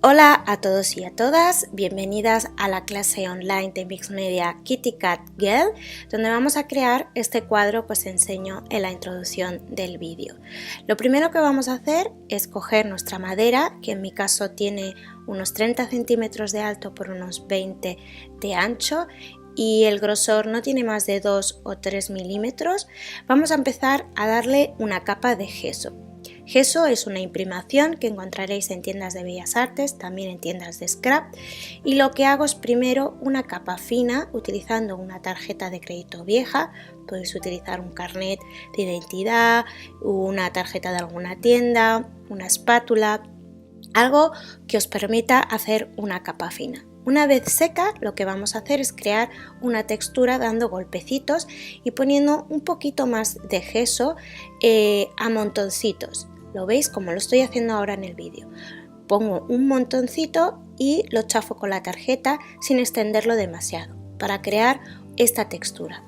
Hola a todos y a todas, bienvenidas a la clase online de Mixed Media Kitty Cat Girl, donde vamos a crear este cuadro que os enseño en la introducción del vídeo. Lo primero que vamos a hacer es coger nuestra madera, que en mi caso tiene unos 30 centímetros de alto por unos 20 de ancho, y el grosor no tiene más de 2 o 3 milímetros. Vamos a empezar a darle una capa de gesso. Gesso es una imprimación que encontraréis en tiendas de Bellas Artes, también en tiendas de scrap, y lo que hago es primero una capa fina utilizando una tarjeta de crédito vieja. Podéis utilizar un carnet de identidad, una tarjeta de alguna tienda, una espátula, algo que os permita hacer una capa fina. Una vez seca, lo que vamos a hacer es crear una textura dando golpecitos y poniendo un poquito más de gesso a montoncitos. ¿Lo veis? Como lo estoy haciendo ahora en el vídeo. Pongo un montoncito y lo chafo con la tarjeta sin extenderlo demasiado para crear esta textura.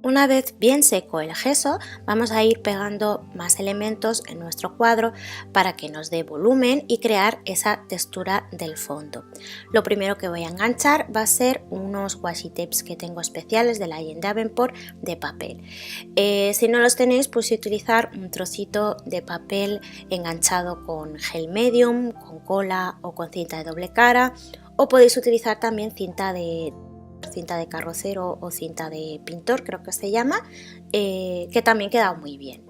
Una vez bien seco el gesso, vamos a ir pegando más elementos en nuestro cuadro para que nos dé volumen y crear esa textura del fondo. Lo primero que voy a enganchar va a ser unos washi tapes que tengo especiales de la Davenport de papel. Si no los tenéis, pues utilizar un trocito de papel enganchado con gel medium, con cola o con cinta de doble cara, o podéis utilizar también cinta de carrocero o cinta de pintor, creo que se llama, que también queda muy bien.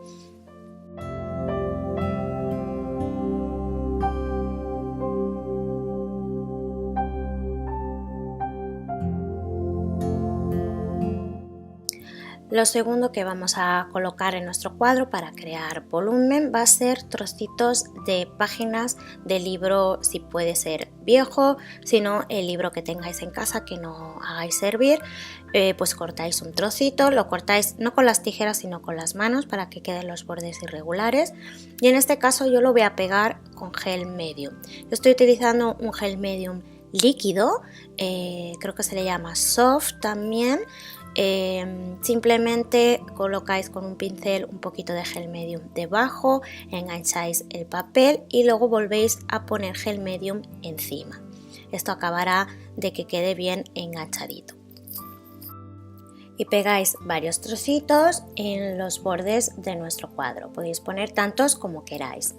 Lo segundo que vamos a colocar en nuestro cuadro para crear volumen va a ser trocitos de páginas de libro, si puede ser viejo, si no el libro que tengáis en casa que no hagáis servir, pues cortáis un trocito, lo cortáis no con las tijeras sino con las manos para que queden los bordes irregulares, y en este caso yo lo voy a pegar con gel medium. Yo estoy utilizando un gel medium líquido, creo que se le llama soft también. Simplemente colocáis con un pincel un poquito de gel medium debajo, engancháis el papel y luego volvéis a poner gel medium encima. Esto acabará de que quede bien enganchadito. Y pegáis varios trocitos en los bordes de nuestro cuadro. Podéis poner tantos como queráis.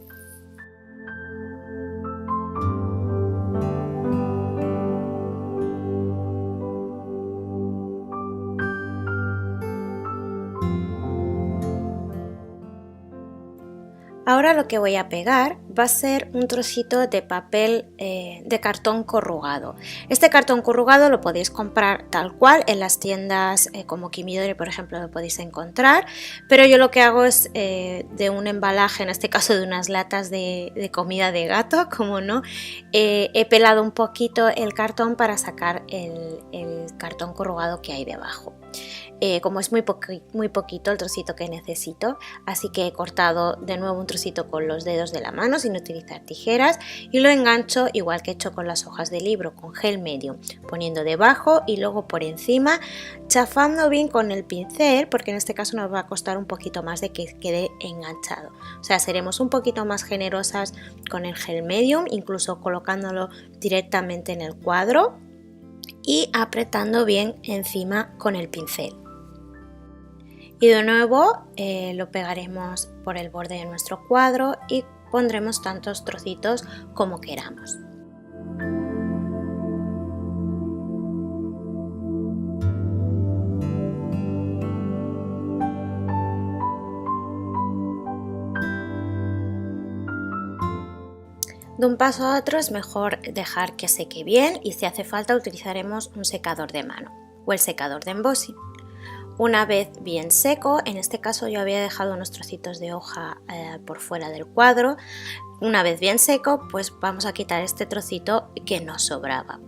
Ahora lo que voy a pegar va a ser un trocito de papel de cartón corrugado. Este cartón corrugado lo podéis comprar tal cual en las tiendas como Kimidori, por ejemplo, lo podéis encontrar, pero yo lo que hago es de un embalaje, en este caso de unas latas de comida de gato, como no, he pelado un poquito el cartón para sacar el cartón corrugado que hay debajo. Como es muy poquito el trocito que necesito, así que he cortado de nuevo un trocito con los dedos de la mano sin utilizar tijeras y lo engancho igual que he hecho con las hojas de libro, con gel medium, poniendo debajo y luego por encima, chafando bien con el pincel, porque en este caso nos va a costar un poquito más de que quede enganchado. O sea, seremos un poquito más generosas con el gel medium, incluso colocándolo directamente en el cuadro y apretando bien encima con el pincel. Y de nuevo lo pegaremos por el borde de nuestro cuadro y pondremos tantos trocitos como queramos. De un paso a otro es mejor dejar que seque bien y si hace falta utilizaremos un secador de mano o el secador de embossing. Una vez bien seco, en este caso yo había dejado unos trocitos de hoja por fuera del cuadro. Una vez bien seco, pues vamos a quitar este trocito que nos sobraba.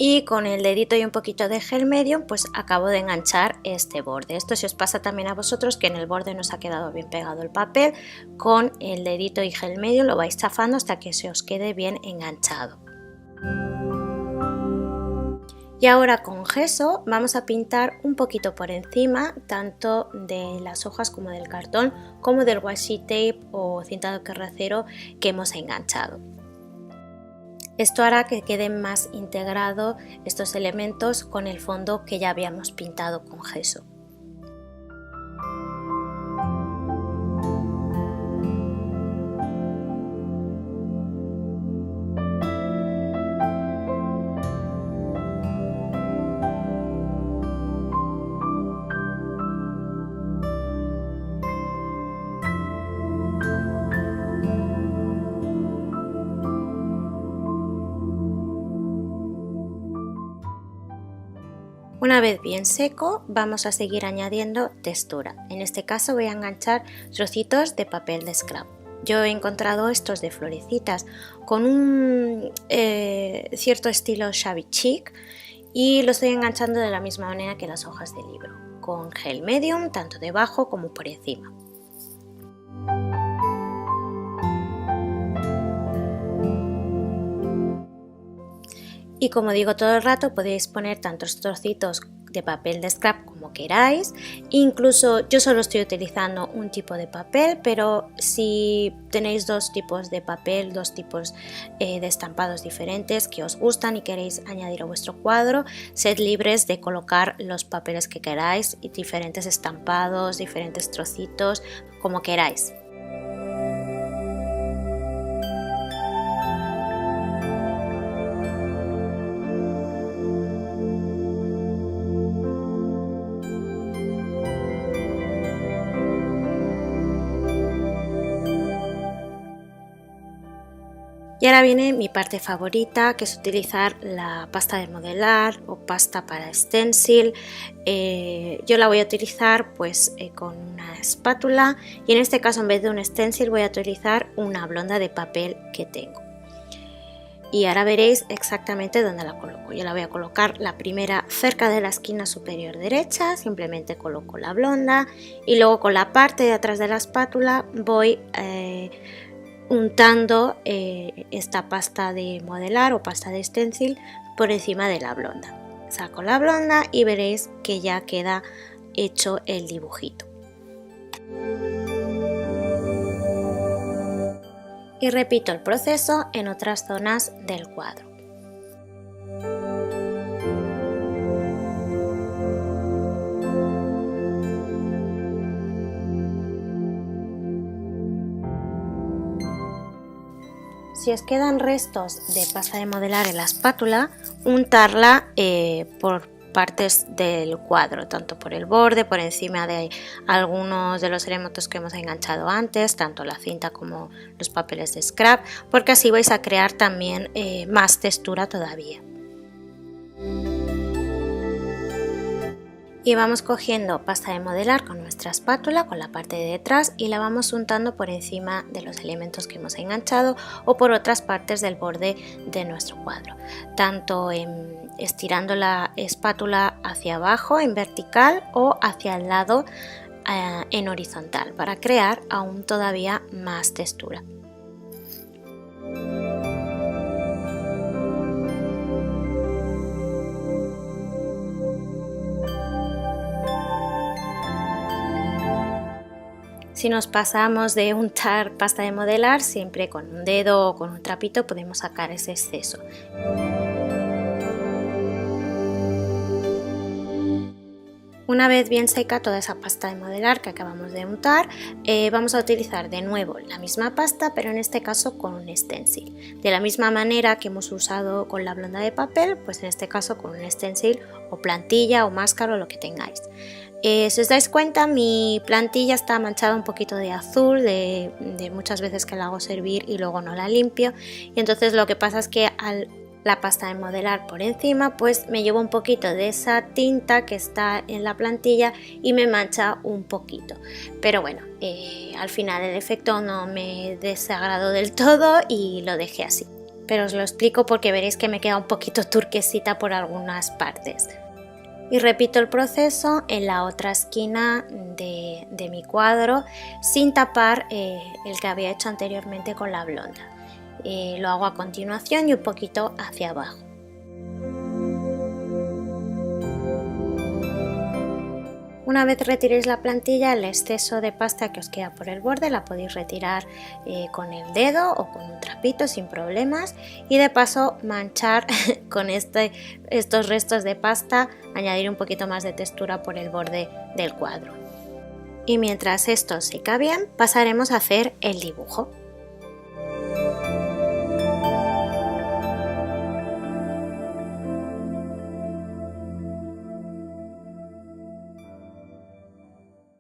y con el dedito y un poquito de gel medium pues acabo de enganchar este borde. Esto si os pasa también a vosotros que en el borde no os ha quedado bien pegado el papel, con el dedito y gel medium lo vais chafando hasta que se os quede bien enganchado. Y ahora con gesso vamos a pintar un poquito por encima tanto de las hojas como del cartón como del washi tape o cinta de carrocero que hemos enganchado. Esto hará que queden más integrados estos elementos con el fondo que ya habíamos pintado con gesso. Una vez bien seco vamos a seguir añadiendo textura. En este caso voy a enganchar trocitos de papel de scrap. Yo he encontrado estos de florecitas con un cierto estilo shabby chic y lo estoy enganchando de la misma manera que las hojas de libro, con gel medium tanto debajo como por encima. Y como digo todo el rato, podéis poner tantos trocitos de papel de scrap como queráis. Incluso yo solo estoy utilizando un tipo de papel, pero si tenéis dos tipos de papel, dos tipos de estampados diferentes que os gustan y queréis añadir a vuestro cuadro, sed libres de colocar los papeles que queráis y diferentes estampados, diferentes trocitos, como queráis. Y ahora viene mi parte favorita, que es utilizar la pasta de modelar o pasta para stencil. Yo la voy a utilizar pues con una espátula y en este caso en vez de un stencil voy a utilizar una blonda de papel que tengo. Y ahora veréis exactamente dónde la coloco. Yo la voy a colocar la primera cerca de la esquina superior derecha, simplemente coloco la blonda y luego con la parte de atrás de la espátula voy untando esta pasta de modelar o pasta de stencil por encima de la blonda. Saco la blonda y veréis que ya queda hecho el dibujito. Y repito el proceso en otras zonas del cuadro. Si os quedan restos de pasta de modelar en la espátula, untarla por partes del cuadro, tanto por el borde, por encima de algunos de los elementos que hemos enganchado antes, tanto la cinta como los papeles de scrap, porque así vais a crear también más textura todavía. Y vamos cogiendo pasta de modelar con nuestra espátula, con la parte de detrás, y la vamos untando por encima de los elementos que hemos enganchado o por otras partes del borde de nuestro cuadro, tanto estirando la espátula hacia abajo en vertical o hacia el lado en horizontal para crear aún todavía más textura. Si nos pasamos de untar pasta de modelar, siempre con un dedo o con un trapito podemos sacar ese exceso. Una vez bien seca toda esa pasta de modelar que acabamos de untar, vamos a utilizar de nuevo la misma pasta, pero en este caso con un stencil. De la misma manera que hemos usado con la blonda de papel, pues en este caso con un stencil o plantilla o máscara o lo que tengáis. Si os dais cuenta, mi plantilla está manchada un poquito de azul, de muchas veces que la hago servir y luego no la limpio, y entonces lo que pasa es que al la pasta de modelar por encima, pues me llevo un poquito de esa tinta que está en la plantilla y me mancha un poquito, pero bueno, al final el efecto no me desagradó del todo y lo dejé así. pero os lo explico porque veréis que me queda un poquito turquesita por algunas partes. Y repito el proceso en la otra esquina de mi cuadro sin tapar el que había hecho anteriormente con la blonda. Lo hago a continuación y un poquito hacia abajo. Una vez retiréis la plantilla, el exceso de pasta que os queda por el borde la podéis retirar con el dedo o con un trapito sin problemas, y de paso manchar con estos restos de pasta, añadir un poquito más de textura por el borde del cuadro. Y mientras esto seca bien, pasaremos a hacer el dibujo.